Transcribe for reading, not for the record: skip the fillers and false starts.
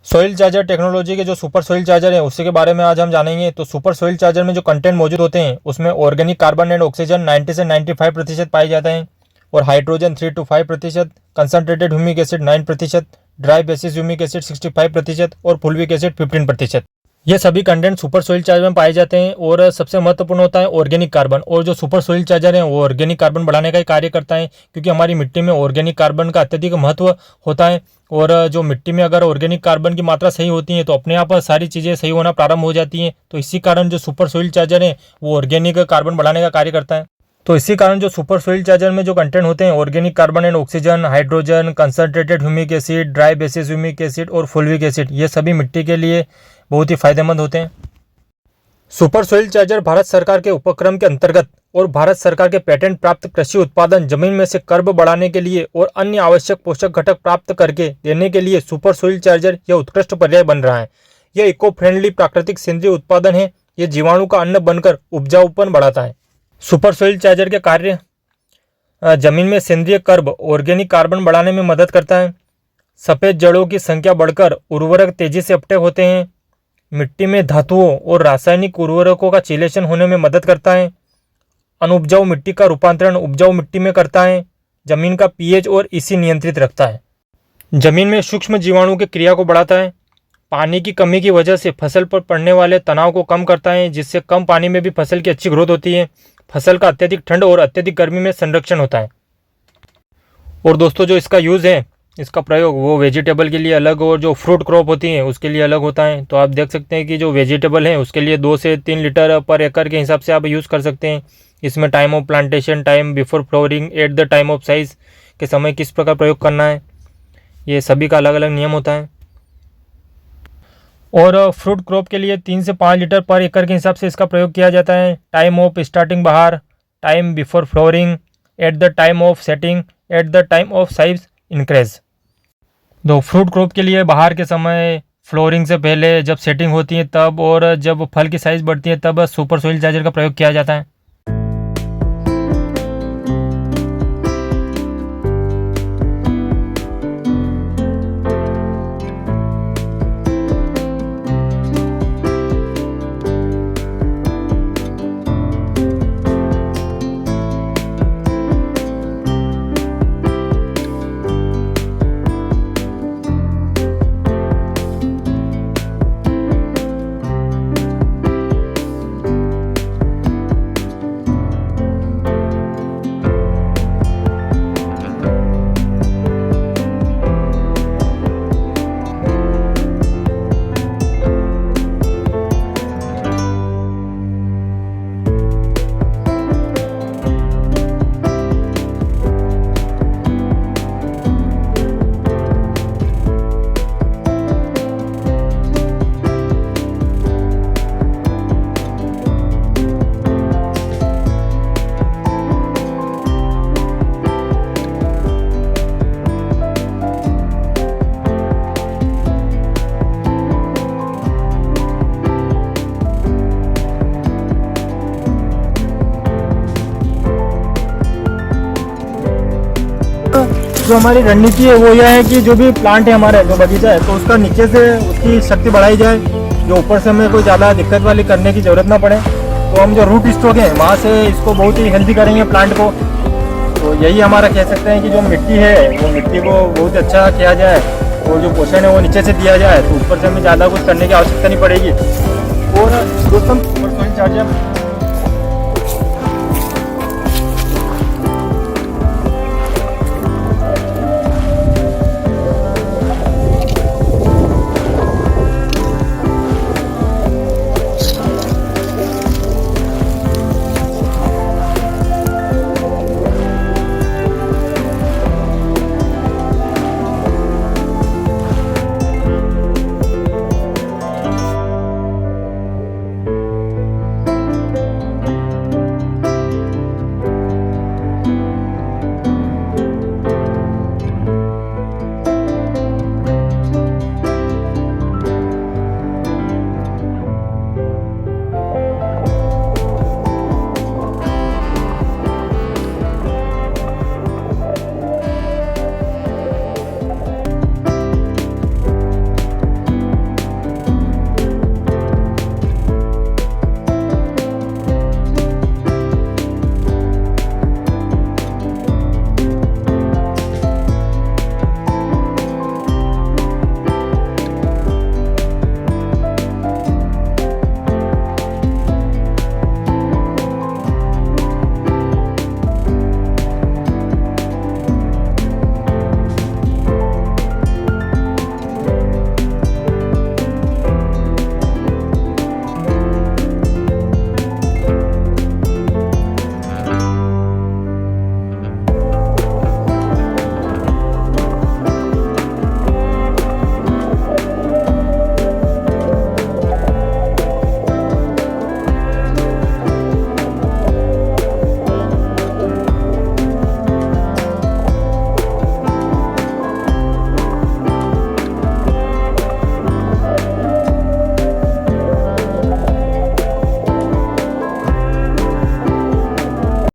Soil charger technology के जो super soil charger है उसी के बारे में आज हम जानेंगे। तो सुपर सोइल चार्जर में जो कंटेंट मौजूद होते हैं उसमें ऑर्गेनिक कार्बन एंड ऑक्सीजन 90 से 95% पाए जाते हैं और hydrogen 3 to 5%, concentrated humic acid 9%, dry basis humic acid 65% और फुल्विक एसिड 15%। ये सभी कंटेंट सुपर सोइल चार्जर में पाए जाते हैं और सबसे महत्वपूर्ण होता है ऑर्गेनिक कार्बन। और जो सुपर सोइल चार्जर है वो ऑर्गेनिक कार्बन बढ़ाने का ही कार्य करता है, क्योंकि हमारी मिट्टी में ऑर्गेनिक कार्बन का अत्यधिक महत्व होता है। और जो मिट्टी में अगर ऑर्गेनिक कार्बन की मात्रा सही होती है तो अपने आप सारी चीज़ें सही होना प्रारंभ हो जाती हैं। तो इसी कारण जो सुपर सोइल चार्जर है वो ऑर्गेनिक कार्बन बढ़ाने का कार्य करता है। तो इसी कारण जो सुपर सोइल चार्जर में जो कंटेंट होते हैं organic carbon and oxygen, hydrogen, concentrated humic acid, dry basis humic acid और फुल्विक एसिड, ये सभी मिट्टी के लिए बहुत ही फायदेमंद होते हैं। सुपर सोइल चार्जर भारत सरकार के उपक्रम के अंतर्गत और भारत सरकार के पेटेंट प्राप्त कृषि उत्पादन जमीन में से कर्ब बढ़ाने के लिए और अन्य आवश्यक पोषक घटक प्राप्त करके देने के लिए सुपर सोइल चार्जर यह उत्कृष्ट पर्याय बन रहा है। यह इको फ्रेंडली प्राकृतिक सेंद्रीय उत्पादन है। यह जीवाणु का अन्न बनकर उपजाऊपन बढ़ाता है। सुपर सोइल चार्जर के कार्य जमीन में सेंद्रीय कर्ब ऑर्गेनिक कार्बन बढ़ाने में मदद करता है। सफ़ेद जड़ों की संख्या बढ़कर उर्वरक तेजी से अपटेक होते हैं। मिट्टी में धातुओं और रासायनिक उर्वरकों का चीलेशन होने में मदद करता है। अनुपजाऊ मिट्टी का रूपांतरण उपजाऊ मिट्टी में करता है। जमीन का पीएच और इसी नियंत्रित रखता है। जमीन में सूक्ष्म जीवाणु की क्रिया को बढ़ाता है। पानी की कमी की वजह से फसल पर पड़ने वाले तनाव को कम करता है, जिससे कम पानी में भी फसल की अच्छी ग्रोथ होती है। फसल का अत्यधिक ठंड और अत्यधिक गर्मी में संरक्षण होता है। और दोस्तों जो इसका यूज़ है, इसका प्रयोग वो वेजिटेबल के लिए अलग और जो फ्रूट क्रॉप होती है उसके लिए अलग होता है। तो आप देख सकते हैं कि जो वेजिटेबल है उसके लिए 2 से 3 लीटर पर एकड़ के हिसाब से आप यूज़ कर सकते हैं। इसमें time of plantation, time before flowering, at the time of size के समय किस प्रकार प्रयोग करना है, ये सभी का अलग अलग नियम होता है। और फ्रूट क्रॉप के लिए 3 से 5 लीटर पर एकड़ के हिसाब से इसका प्रयोग किया जाता है। टाइम ऑफ स्टार्टिंग बहार, time before flowering, at the time of setting, at the time of size increase. दो फ्रूट क्रॉप के लिए बहार के समय, फ्लोरिंग से पहले, जब सेटिंग होती है तब, और जब फल की साइज़ बढ़ती है तब सुपर सोइल चार्जर का प्रयोग किया जाता है। जो हमारी रणनीति है वो यह है कि जो भी प्लांट है हमारा, जो बगीचा है, तो उसका नीचे से उसकी शक्ति बढ़ाई जाए, जो ऊपर से हमें कोई ज़्यादा दिक्कत वाली करने की ज़रूरत ना पड़े। तो हम जो रूट स्टॉक है वहाँ से इसको बहुत ही हेल्दी करेंगे प्लांट को। तो यही हमारा कह सकते हैं कि जो मिट्टी है वो मिट्टी को बहुत अच्छा किया जाए और जो पोषण है वो नीचे से दिया जाए, तो ऊपर से हमें ज़्यादा कुछ करने की आवश्यकता नहीं पड़ेगी। और दोस्तों सुपर सोइल चार्जर